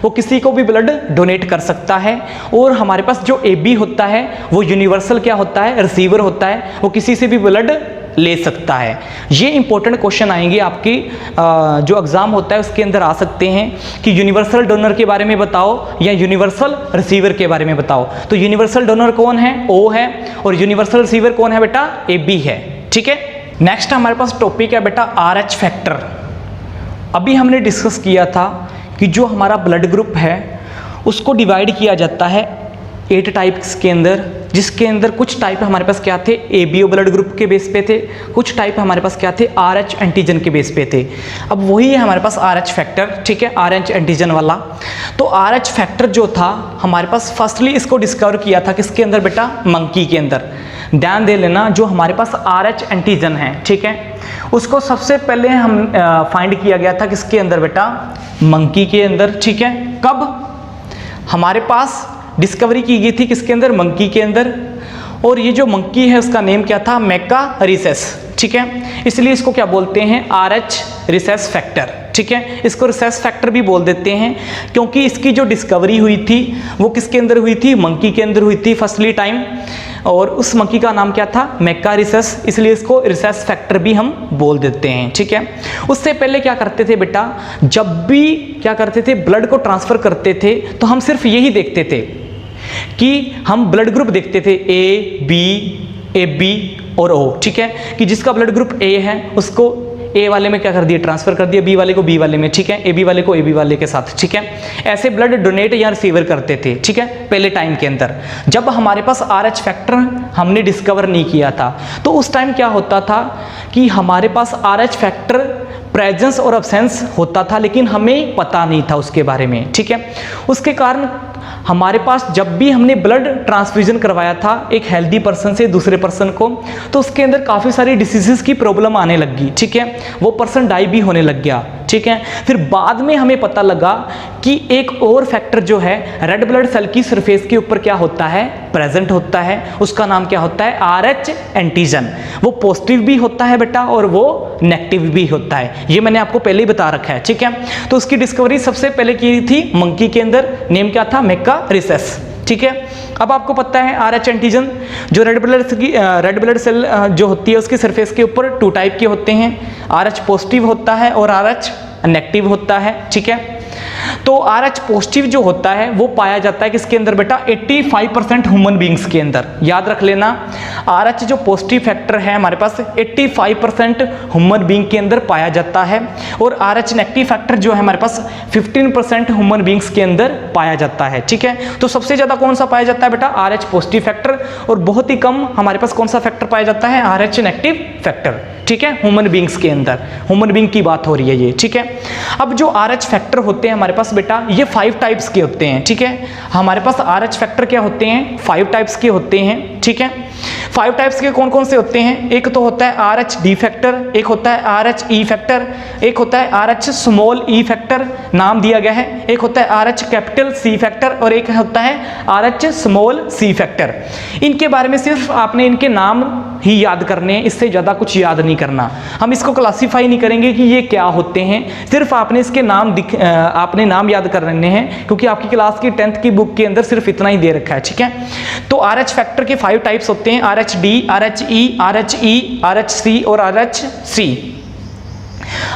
वो किसी को भी ब्लड डोनेट कर सकता है। और हमारे पास जो AB होता है वो यूनिवर्सल क्या होता है, रिसीवर होता है, वो किसी से भी ब्लड ले सकता है। ये इंपॉर्टेंट क्वेश्चन आएंगे आपकी जो एग्जाम होता है उसके अंदर आ सकते हैं कि यूनिवर्सल डोनर के बारे में बताओ या यूनिवर्सल रिसीवर के बारे में बताओ। तो यूनिवर्सल डोनर कौन है, O है, और यूनिवर्सल रिसीवर कौन है बेटा, AB है, ठीक है। नेक्स्ट हमारे पास टॉपिक है बेटा RH फैक्टर। अभी हमने डिस्कस किया था कि जो हमारा ब्लड ग्रुप है उसको डिवाइड किया जाता है 8 टाइप्स के अंदर, जिसके अंदर कुछ टाइप हमारे पास क्या थे, एबीओ ब्लड ग्रुप के बेस पे थे, कुछ टाइप हमारे पास क्या थे, आरएच एंटीजन के बेस पे थे। अब वही है हमारे पास आरएच फैक्टर, ठीक है, आरएच एंटीजन वाला। तो आरएच फैक्टर जो था हमारे पास, फर्स्टली इसको डिस्कवर किया था किसके अंदर बेटा, मंकी के अंदर। ध्यान दे लेना, जो हमारे पास आरएच एंटीजन है, ठीक है, उसको सबसे पहले हम फाइंड किया गया था किसके अंदर बेटा, मंकी के अंदर, ठीक है। कब हमारे पास डिस्कवरी की गई थी, किसके अंदर, मंकी के अंदर। और ये जो मंकी है उसका नेम क्या था, मैकारिसेस, ठीक है। इसलिए इसको क्या बोलते हैं, आरएच रिसेस फैक्टर, ठीक है। इसको रिसेस फैक्टर भी बोल देते हैं क्योंकि इसकी जो डिस्कवरी हुई थी वो किसके अंदर हुई थी, मंकी के अंदर हुई थी फर्स्टली टाइम। और उस मंकी का नाम क्या था, मैकारिसस, इसलिए इसको रिसेस फैक्टर भी हम बोल देते हैं, ठीक है। उससे पहले क्या करते थे बेटा, जब भी क्या करते थे ब्लड को ट्रांसफर करते थे तो हम सिर्फ यही देखते थे कि हम ब्लड ग्रुप देखते थे ए बी और ओ, ठीक है, कि जिसका ब्लड ग्रुप ए है उसको ए वाले में क्या कर दिया, ट्रांसफर कर दिया, बी वाले को बी वाले में, ठीक है, ए बी वाले को ए बी वाले के साथ, ठीक है। ऐसे ब्लड डोनेट या रिसीवर करते थे, ठीक है, पहले टाइम के अंदर जब हमारे पास RH फैक्टर हमने डिस्कवर नहीं किया था। तो उस टाइम क्या होता था कि हमारे पास RH फैक्टर प्रेजेंस और अब्सेंस होता था, लेकिन हमें पता नहीं था उसके बारे में, ठीक है। उसके कारण हमारे पास जब भी हमने ब्लड ट्रांसफ्यूजन करवाया था एक हेल्दी पर्सन से दूसरे पर्सन को, तो उसके अंदर काफ़ी सारी डिसीजेस की प्रॉब्लम आने लगी, ठीक है, वो पर्सन डाई भी होने लग गया, ठीक है। फिर बाद में हमें पता लगा कि एक और फैक्टर जो है रेड ब्लड सेल की सरफेस के ऊपर क्या होता है, प्रेजेंट होता है, उसका नाम क्या होता है, RH एंटीजन। वो पॉजिटिव भी होता है बेटा और वो नेगेटिव भी होता है, ये मैंने आपको पहले ही बता रखा है, ठीक है। तो उसकी डिस्कवरी सबसे पहले की थी मंकी के अंदर, नेम क्या था, मैकारिसस, ठीक है। अब आपको पता है RH एंटीजन जो रेड ब्लड सेल जो होती है उसकी सरफेस के ऊपर 2 टाइप के होते हैं, RH पॉजिटिव होता है और RH नेगेटिव होता है, ठीक है। तो RH पॉजिटिव जो होता है वो पाया जाता है किसके अंदर बेटा, 85% ह्यूमन बींग्स के अंदर, याद रख लेना। RH जो पॉजिटिव फैक्टर है हमारे पास 85% ह्यूमन बींग के अंदर पाया जाता है, और RH नेगेटिव फैक्टर जो है हमारे पास 15% ह्यूमन बींग्स के अंदर पाया जाता है, ठीक है। तो सबसे ज्यादा कौन सा पाया जाता है बेटा, RH पॉजिटिव फैक्टर, और बहुत ही कम हमारे पास कौन सा फैक्टर पाया जाता है, RH नेगेटिव फैक्टर, ठीक है, ह्यूमन बींग्स के अंदर। ह्यूमन बींग की बात हो रही है ये, ठीक है। अब जो RH फैक्टर होते हैं हमारे पास बेटा ये 5 टाइप्स के होते हैं, ठीक है। हमारे पास RH फैक्टर क्या होते हैं, 5 टाइप्स के होते हैं, ठीक है। 5 टाइप्स के कौन कौन से होते हैं, एक तो होता है RH-D फैक्टर, एक होता है RH-E फैक्टर, एक होता है RH स्मॉल e फैक्टर, नाम दिया गया है, एक होता है RH कैपिटल C फैक्टर और एक होता है RH स्मॉल C फैक्टर। इनके बारे में सिर्फ आपने इनके नाम ही याद करने हैं, इससे ज़्यादा कुछ याद नहीं करना। हम इसको क्लासीफाई नहीं करेंगे कि ये क्या होते हैं, सिर्फ आपने इसके नाम आपने नाम याद करने हैं, क्योंकि आपकी क्लास की 10th की बुक के अंदर सिर्फ इतना ही दे रखा है, ठीक है। तो RH फैक्टर के 5 टाइप्स होते हैं, RH-D, RH-E, RH-E, RH-C और RH-C।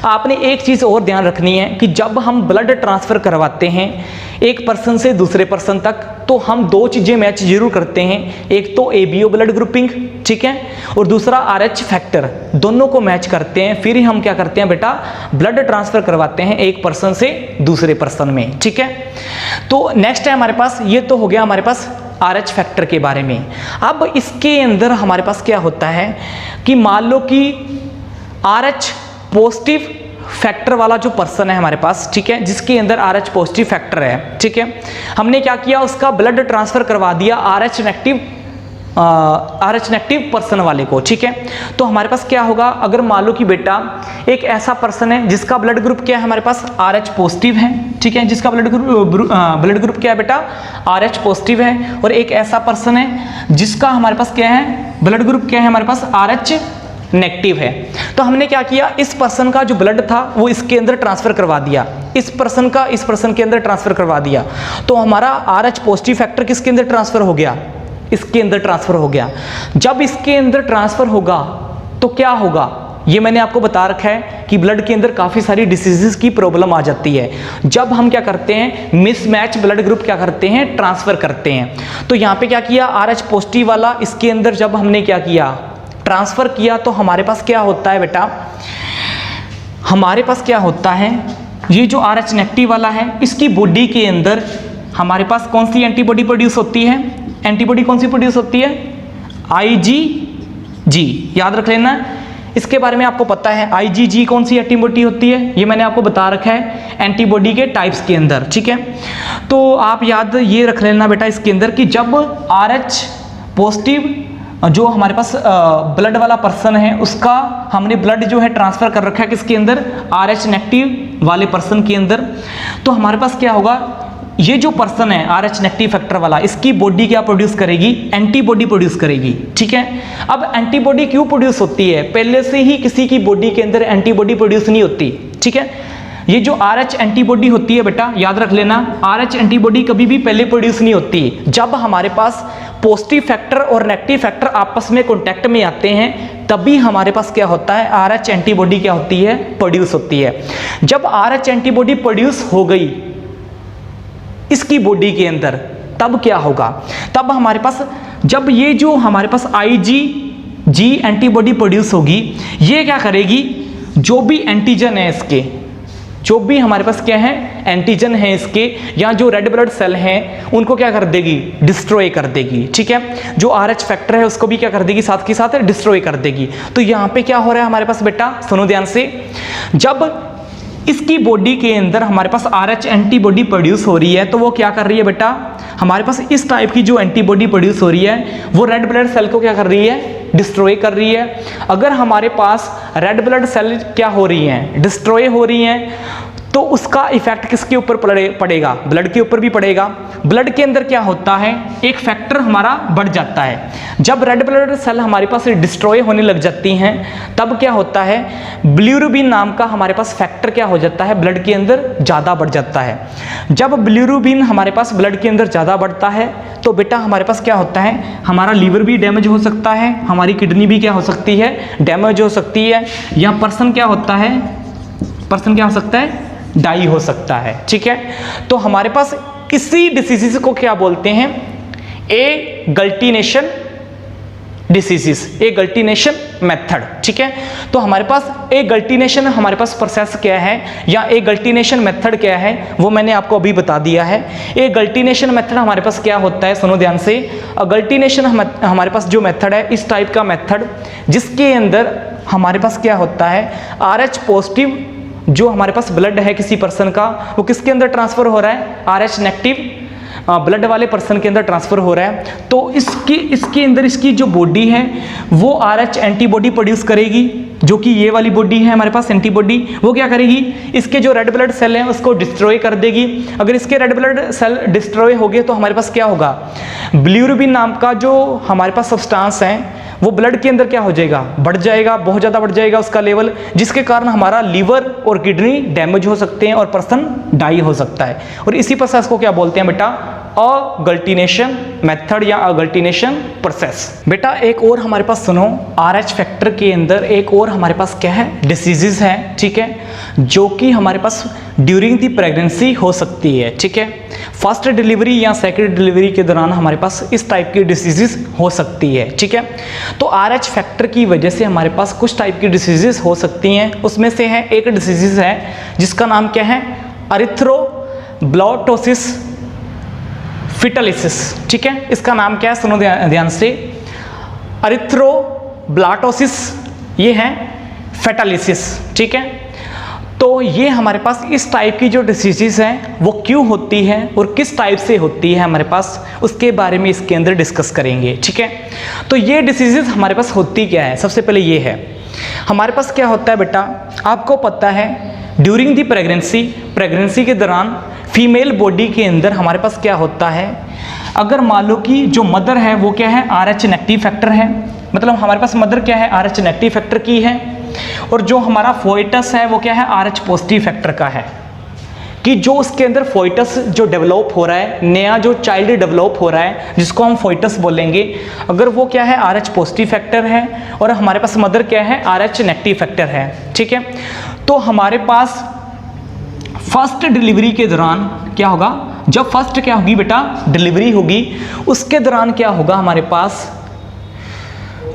आपने एक चीज और ध्यान रखनी है कि जब हम ब्लड ट्रांसफर करवाते हैं एक पर्सन से दूसरे पर्सन तक, तो हम 2 चीजें मैच जरूर करते हैं, एक तो ABO ब्लड ग्रुपिंग, ठीक है, और दूसरा RH फैक्टर, दोनों को मैच करते हैं, फिर हम क्या करते हैं बेटा, ब्लड ट्रांसफर करवाते हैं एक पर्सन से दूसरे पर्सन में, ठीक है। तो नेक्स्ट है हमारे पास, ये तो हो गया हमारे पास RH फैक्टर के बारे में। अब इसके अंदर हमारे पास क्या होता है कि मान लो कि RH पॉजिटिव फैक्टर वाला जो पर्सन है हमारे पास, ठीक है, जिसके अंदर RH पॉजिटिव फैक्टर है, ठीक है, हमने क्या किया, उसका ब्लड ट्रांसफर करवा दिया RH नेगेटिव पर्सन वाले को, ठीक है। तो हमारे पास क्या होगा, अगर मान लो कि बेटा एक ऐसा पर्सन है जिसका ब्लड ग्रुप क्या है हमारे पास, RH पॉजिटिव है, ठीक है, जिसका ब्लड ग्रुप क्या है बेटा, RH पॉजिटिव है, और एक ऐसा पर्सन है जिसका हमारे पास क्या है, ब्लड ग्रुप क्या है हमारे पास, RH नेगेटिव है। तो हमने क्या किया, इस पर्सन का जो ब्लड था वो इसके अंदर ट्रांसफर करवा दिया, इस पर्सन का इस पर्सन के अंदर ट्रांसफर करवा दिया, तो हमारा RH पॉजिटिव फैक्टर किसके अंदर ट्रांसफर हो गया, इसके अंदर ट्रांसफर हो गया। जब इसके अंदर ट्रांसफर होगा तो क्या होगा, ये मैंने आपको बता रखा है कि ब्लड के अंदर काफी सारी डिसीजेस की प्रॉब्लम आ जाती है जब हम क्या करते हैं, मिसमैच ब्लड ग्रुप क्या करते हैं, ट्रांसफर करते हैं। तो यहाँ पे क्या किया, RH पॉजिटिव वाला इसके अंदर जब हमने क्या किया, ट्रांसफर किया, तो हमारे पास क्या होता है बेटा, हमारे पास क्या होता है, ये जो RH नेगेटिव वाला है इसकी बॉडी के अंदर हमारे पास कौन सी एंटीबॉडी प्रोड्यूस होती है, एंटीबॉडी कौन सी प्रोड्यूस होती है, IgG, याद रख लेना, इसके बारे में आपको पता है। IgG कौन सी एंटीबॉडी होती है, ये मैंने आपको बता रखा है एंटीबॉडी के टाइप्स के अंदर, ठीक है। तो आप याद ये रख लेना बेटा इसके अंदर कि जब RH पॉजिटिव जो हमारे पास ब्लड वाला पर्सन है उसका हमने ब्लड जो है ट्रांसफर कर रखा है किसके अंदर, RH नेगेटिव वाले पर्सन के अंदर, तो हमारे पास क्या होगा, ये जो पर्सन है RH नेगेटिव फैक्टर वाला, इसकी बॉडी क्या प्रोड्यूस करेगी, एंटीबॉडी प्रोड्यूस करेगी, ठीक है। अब एंटीबॉडी क्यों प्रोड्यूस होती है, पहले से ही किसी की बॉडी के अंदर एंटीबॉडी प्रोड्यूस नहीं होती, ठीक है। ये जो RH एंटीबॉडी होती है बेटा, याद रख लेना, RH एंटीबॉडी कभी भी पहले प्रोड्यूस नहीं होती। जब हमारे पास पॉजिटिव फैक्टर और नेगेटिव फैक्टर आपस में कॉन्टैक्ट में आते हैं तभी हमारे पास क्या होता है, RH एंटीबॉडी क्या होती है, प्रोड्यूस होती है। जब RH एंटीबॉडी प्रोड्यूस हो गई इसकी बॉडी के अंदर, तब क्या होगा, तब हमारे पास जब ये जो हमारे पास IgG एंटीबॉडी प्रोड्यूस होगी, ये क्या करेगी, जो भी एंटीजन है इसके, जो भी हमारे पास क्या है एंटीजन है इसके, या जो रेड ब्लड सेल हैं उनको क्या कर देगी, डिस्ट्रॉय कर देगी। ठीक है, जो RH फैक्टर है उसको भी क्या कर देगी, साथ के साथ डिस्ट्रॉय कर देगी। तो यहाँ पे क्या हो रहा है हमारे पास बेटा, सुनो ध्यान से, जब इसकी बॉडी के अंदर हमारे पास RH एंटीबॉडी प्रोड्यूस हो रही है तो वो क्या कर रही है बेटा, हमारे पास इस टाइप की जो एंटीबॉडी प्रोड्यूस हो रही है वो रेड ब्लड सेल को क्या कर रही है, डिस्ट्रॉय कर रही है। अगर हमारे पास रेड ब्लड सेल क्या हो रही हैं, डिस्ट्रॉय हो रही हैं, तो उसका इफेक्ट किसके ऊपर पड़ेगा, ब्लड के ऊपर भी पड़ेगा। ब्लड के अंदर क्या होता है, एक फैक्टर हमारा बढ़ जाता है। जब रेड ब्लड सेल हमारे पास डिस्ट्रॉय होने लग जाती हैं तब क्या होता है, बिलिरुबिन नाम का हमारे पास फैक्टर क्या हो जाता है, ब्लड के अंदर ज़्यादा बढ़ जाता है। जब बिलिरुबिन हमारे पास ब्लड के अंदर ज़्यादा बढ़ता है तो बेटा हमारे पास क्या होता है, हमारा लीवर भी डैमेज हो सकता है, हमारी किडनी भी क्या हो सकती है, डैमेज हो सकती है, या पर्सन क्या होता है, पर्सन क्या हो सकता है, डाई हो सकता है। ठीक है, तो हमारे पास इसी डिसीजेस को क्या बोलते हैं, एगल्टिनेशन डिसीजेस, एगल्टिनेशन मेथड। ठीक है, तो हमारे पास एगल्टिनेशन हमारे पास प्रोसेस क्या है या एगल्टिनेशन मेथड क्या है वो मैंने आपको अभी बता दिया है। एगल्टिनेशन मेथड हमारे पास क्या होता है, सुनो ध्यान से, अगल्टिनेशन हमारे पास जो मेथड है इस टाइप का मेथड जिसके अंदर हमारे पास क्या होता है, RH पॉजिटिव जो हमारे पास ब्लड है किसी पर्सन का वो किसके अंदर ट्रांसफर हो रहा है, RH नेगेटिव ब्लड वाले पर्सन के अंदर ट्रांसफर हो रहा है। तो इसके अंदर इसकी जो बॉडी है वो RH एंटीबॉडी प्रोड्यूस करेगी, जो कि ये वाली बॉडी है हमारे पास एंटीबॉडी, वो क्या करेगी, इसके जो रेड ब्लड सेल हैं उसको डिस्ट्रॉय कर देगी। अगर इसके रेड ब्लड सेल डिस्ट्रॉय हो गए तो हमारे पास क्या होगा, बिलिरुबिन नाम का जो हमारे पास सब्सटेंस है वो ब्लड के अंदर क्या हो जाएगा, बढ़ जाएगा, बहुत ज़्यादा बढ़ जाएगा उसका लेवल, जिसके कारण हमारा लीवर और किडनी डैमेज हो सकते हैं और पर्सन डाई हो सकता है। और इसी प्रोसेस को क्या बोलते हैं बेटा, अगल्टिनेशन मेथड या अगल्टिनेशन प्रोसेस। बेटा एक और हमारे पास सुनो, RH फैक्टर के अंदर एक और हमारे पास क्या है, डिसीजेज है। ठीक है, जो कि हमारे पास ड्यूरिंग दी प्रेगनेंसी हो सकती है। ठीक है, फर्स्ट डिलीवरी या सेकंड डिलीवरी के दौरान हमारे पास इस टाइप की डिसीजेस हो सकती है। ठीक है, तो RH फैक्टर की वजह से हमारे पास कुछ टाइप की डिसीजेस हो सकती हैं। उसमें से है एक डिसीजेस है जिसका नाम क्या है, एरिथ्रोब्लास्टोसिस फिटलिसिस। ठीक है, इसका नाम क्या है, सुनो ध्यान से, एरिथ्रोब्लास्टोसिस ये है फेटालिसिस। ठीक है, तो ये हमारे पास इस टाइप की जो डिसीजेस हैं वो क्यों होती है और किस टाइप से होती है हमारे पास, उसके बारे में इसके अंदर डिस्कस करेंगे। ठीक है, तो ये डिसीजेस हमारे पास होती क्या है, सबसे पहले ये है हमारे पास क्या होता है बेटा, आपको पता है ड्यूरिंग दी प्रेगनेंसी के दौरान फीमेल बॉडी के अंदर हमारे पास क्या होता है, अगर मान लो कि जो मदर है वो क्या है, RH नेगेटिव फैक्टर है, मतलब हमारे पास मदर क्या है, RH नेगेटिव फैक्टर की है, और जो हमारा फोइटस है वो क्या है, RH पॉजिटिव फैक्टर का है, कि जो उसके अंदर फोइटस जो डेवलप हो रहा है, नया जो चाइल्ड डेवलप हो रहा है जिसको हम फोइटस बोलेंगे, अगर वो क्या है RH पॉजिटिव फैक्टर है और हमारे पास मदर क्या है, RH नेगेटिव फैक्टर है। ठीक है, तो हमारे पास फर्स्ट डिलीवरी के दौरान क्या होगा, जब फर्स्ट क्या होगी बेटा, डिलीवरी होगी, उसके दौरान क्या होगा, हमारे पास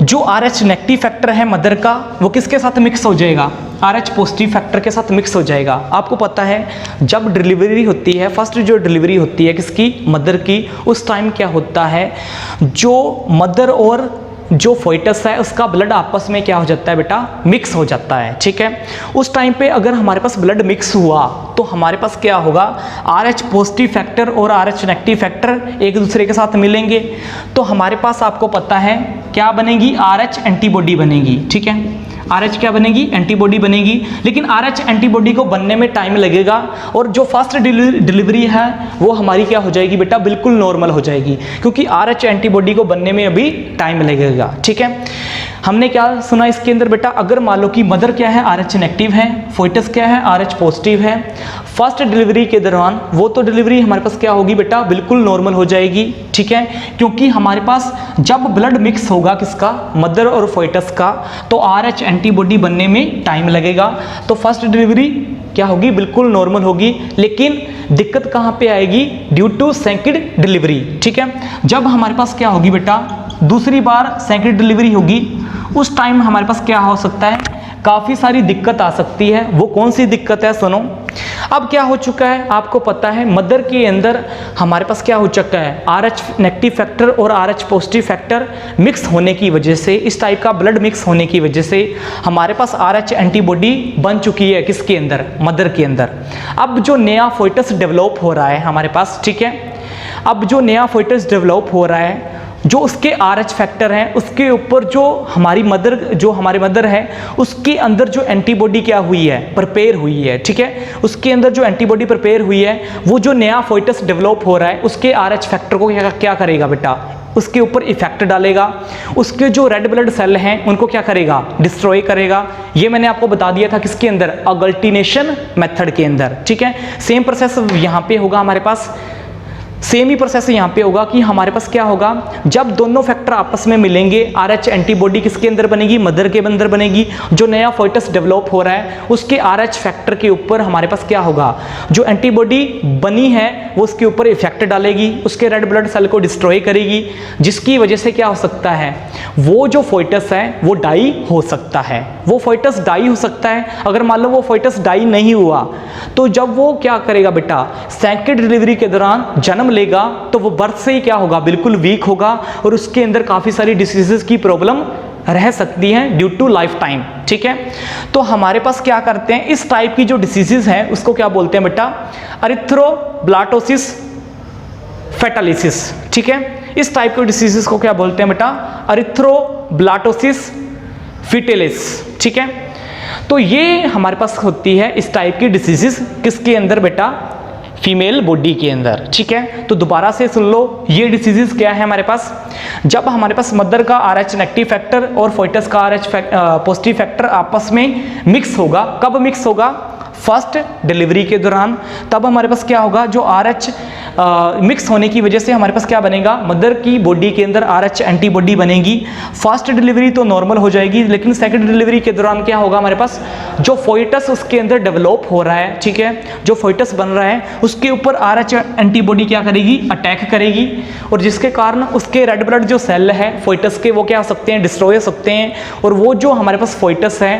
जो RH नेगेटिव फैक्टर है मदर का वो किसके साथ मिक्स हो जाएगा, RH पॉजिटिव फैक्टर के साथ मिक्स हो जाएगा। आपको पता है जब डिलीवरी होती है, फर्स्ट जो डिलीवरी होती है किसकी, मदर की, उस टाइम क्या होता है, जो मदर और जो फोइटस है उसका ब्लड आपस में क्या हो जाता है बेटा, मिक्स हो जाता है। ठीक है, उस टाइम पे अगर हमारे पास ब्लड मिक्स हुआ तो हमारे पास क्या होगा, RH पॉजिटिव फैक्टर और RH नेगेटिव फैक्टर एक दूसरे के साथ मिलेंगे तो हमारे पास आपको पता है क्या बनेगी, RH एंटीबॉडी बनेगी। ठीक है, RH क्या बनेगी, एंटीबॉडी बनेगी। लेकिन RH एंटीबॉडी को बनने में टाइम लगेगा और जो फास्ट डिलीवरी है वो हमारी क्या हो जाएगी बेटा, बिल्कुल नॉर्मल हो जाएगी, क्योंकि RH एंटीबॉडी को बनने में अभी टाइम लगेगा। ठीक है, हमने क्या सुना इसके अंदर बेटा, अगर मान लो कि मदर क्या है, RH नेगेटिव है, फोइटस क्या है, RH पॉजिटिव है, फर्स्ट डिलीवरी के दौरान वो तो डिलीवरी हमारे पास क्या होगी बेटा, बिल्कुल नॉर्मल हो जाएगी। ठीक है, क्योंकि हमारे पास जब ब्लड मिक्स होगा किसका, मदर और फोइटस का, तो RH एंटीबॉडी बनने में टाइम लगेगा। तो फर्स्ट डिलीवरी क्या होगी, बिल्कुल नॉर्मल होगी। लेकिन दिक्कत कहाँ पे आएगी, ड्यू टू सेकंड डिलीवरी। ठीक है, जब हमारे पास क्या होगी बेटा, दूसरी बार सेकंड डिलीवरी होगी, उस टाइम हमारे पास क्या हो सकता है, काफ़ी सारी दिक्कत आ सकती है। वो कौन सी दिक्कत है, सुनो। अब क्या हो चुका है, आपको पता है मदर के अंदर हमारे पास क्या हो चुका है, RH नेगेटिव फैक्टर और RH पॉजिटिव फैक्टर मिक्स होने की वजह से, इस टाइप का ब्लड मिक्स होने की वजह से हमारे पास RH एंटीबॉडी बन चुकी है किसके अंदर, मदर के अंदर। अब जो नया फोइटस डेवलप हो रहा है हमारे पास, ठीक है, अब जो नया फोइटस डेवलप हो रहा है, जो उसके RH फैक्टर हैं उसके ऊपर जो हमारी मदर है उसके अंदर जो एंटीबॉडी क्या हुई है, प्रिपेयर हुई है। ठीक है, उसके अंदर जो एंटीबॉडी प्रिपेयर हुई है, वो जो नया फोइटस डेवलप हो रहा है उसके RH फैक्टर को क्या करेगा बेटा, उसके ऊपर इफेक्ट डालेगा। उसके जो रेड ब्लड सेल हैं उनको क्या करेगा, डिस्ट्रॉय करेगा। ये मैंने आपको बता दिया था किसके अंदर, अगल्टिनेशन मेथड के अंदर। ठीक है, सेम प्रोसेस यहाँ पे होगा हमारे पास, सेम ही प्रोसेस यहाँ पे होगा कि हमारे पास क्या होगा, जब दोनों फैक्टर आपस में मिलेंगे, RH एंटीबॉडी किसके अंदर बनेगी, मदर के अंदर बनेगी। जो नया फोइटस डेवलप हो रहा है उसके RH फैक्टर के ऊपर हमारे पास क्या होगा, जो एंटीबॉडी बनी है वो उसके ऊपर इफेक्ट डालेगी, उसके रेड ब्लड सेल को डिस्ट्रॉय करेगी, जिसकी वजह से क्या हो सकता है, वो जो फोइटस है वो डाई हो सकता है। वो फोइटस डाई हो सकता है। अगर मान लो वो फोइटस डाई नहीं हुआ तो जब वो क्या करेगा बेटा, सेकंड डिलीवरी के दौरान जन्म लेगा तो वो बर्थ से ही क्या होगा, बिल्कुल वीक होगा और उसके अंदर काफ़ी सारी डिसीजेस की प्रॉब्लम रह सकती हैं ड्यू टू लाइफ टाइम। ठीक है, तो हमारे पास क्या करते हैं, इस टाइप की जो डिसीजेस हैं उसको क्या बोलते हैं बेटा, एरिथ्रोब्लास्टोसिस फेटालिसिस। ठीक है, इस टाइप के डिसीजेस को क्या बोलते हैं बेटा, एरिथ्रोब्लास्टोसिस फेटालिस। ठीक है, तो ये हमारे पास होती है इस टाइप की डिसीजेस किसके अंदर बेटा, फीमेल बॉडी के अंदर। ठीक है, तो दोबारा से सुन लो, ये डिसीजेस क्या है हमारे पास, जब हमारे पास मदर का RH नेगेटिव फैक्टर और फोइटस का RH पॉजिटिव फैक्टर आपस में मिक्स होगा। कब मिक्स होगा, फर्स्ट डिलीवरी के दौरान। तब हमारे पास क्या होगा, जो RH मिक्स होने की वजह से हमारे पास क्या बनेगा, मदर की बॉडी के अंदर RH एंटीबॉडी बनेगी। फर्स्ट डिलीवरी तो नॉर्मल हो जाएगी, लेकिन सेकंड डिलीवरी के दौरान क्या होगा, हमारे पास जो फोइटस उसके अंदर डेवलप हो रहा है, ठीक है, जो फोइटस बन रहा है उसके ऊपर RH एंटीबॉडी क्या करेगी, अटैक करेगी, और जिसके कारण उसके रेड ब्लड जो सेल है फोइटस के वो क्या हो सकते हैं, डिस्ट्रॉय हो सकते हैं, और वो जो हमारे पास फोइटस है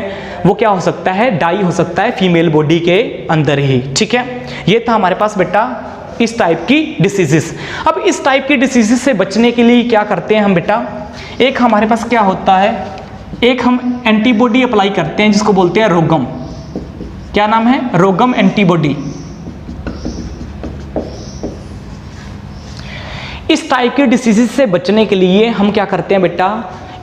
वो क्या हो सकता है, डाई हो सकता है फीमेल बॉडी के अंदर ही। ठीक है, ये था हमारे पास बेटा इस टाइप की डिसीजेस। अब इस टाइप की डिसीजेस से बचने के लिए क्या करते हैं हम बेटा, एक हमारे पास क्या होता है, एक हम एंटीबॉडी अप्लाई करते हैं जिसको बोलते हैं रोगम। क्या नाम है, रोगम एंटीबॉडी। इस टाइप की डिसीजेस से बचने के लिए हम क्या करते हैं बेटा,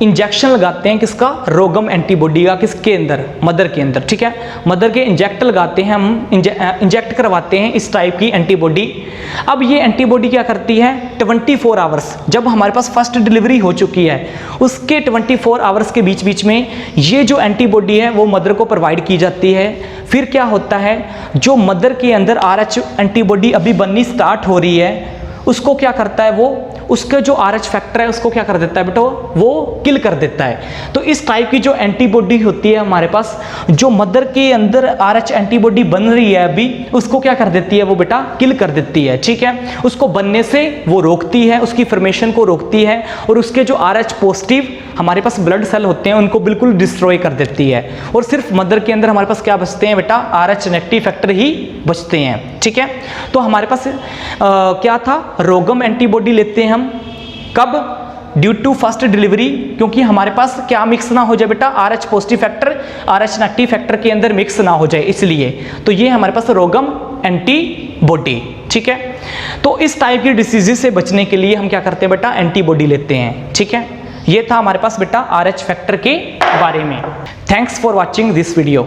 इंजेक्शन लगाते हैं किसका, रोगम एंटीबॉडी का, किसके अंदर, मदर के अंदर। ठीक है, मदर के इंजेक्ट लगाते हैं हम, इंजेक्ट करवाते हैं इस टाइप की एंटीबॉडी। अब ये एंटीबॉडी क्या करती है, 24 आवर्स, जब हमारे पास फर्स्ट डिलीवरी हो चुकी है उसके 24 आवर्स के बीच बीच में ये जो एंटीबॉडी है वो मदर को प्रोवाइड की जाती है। फिर क्या होता है, जो मदर के अंदर RH एंटीबॉडी अभी बननी स्टार्ट हो रही है उसको क्या करता है, वो उसका जो RH फैक्टर है उसको क्या कर देता है बेटा, वो किल कर देता है। तो इस टाइप की जो एंटीबॉडी होती है हमारे पास, जो मदर के अंदर RH एंटीबॉडी बन रही है अभी, उसको क्या कर देती है, वो बेटा किल कर देती है। ठीक है, उसको बनने से वो रोकती है, उसकी फॉर्मेशन को रोकती है, और उसके जो RH पॉजिटिव हमारे पास ब्लड सेल होते हैं उनको बिल्कुल डिस्ट्रॉय कर देती है, और सिर्फ मदर के अंदर हमारे पास क्या बचते हैं बेटा, RH नेगेटिव फैक्टर ही बचते हैं। ठीक है, तो हमारे पास क्या था, रोगम एंटीबॉडी लेते हैं हम, कब, ड्यू टू फर्स्ट डिलीवरी, क्योंकि हमारे पास क्या मिक्स ना हो जाए बेटा, RH positive factor RH negative factor के अंदर मिक्स ना हो जाए, इसलिए तो ये हमारे पास रोगम एंटीबॉडी। ठीक है, तो इस टाइप की डिसीजेस से बचने के लिए हम क्या करते हैं बेटा, एंटीबॉडी लेते हैं। ठीक है, ये था हमारे पास बेटा RH फैक्टर के बारे में। Thanks for watching this video.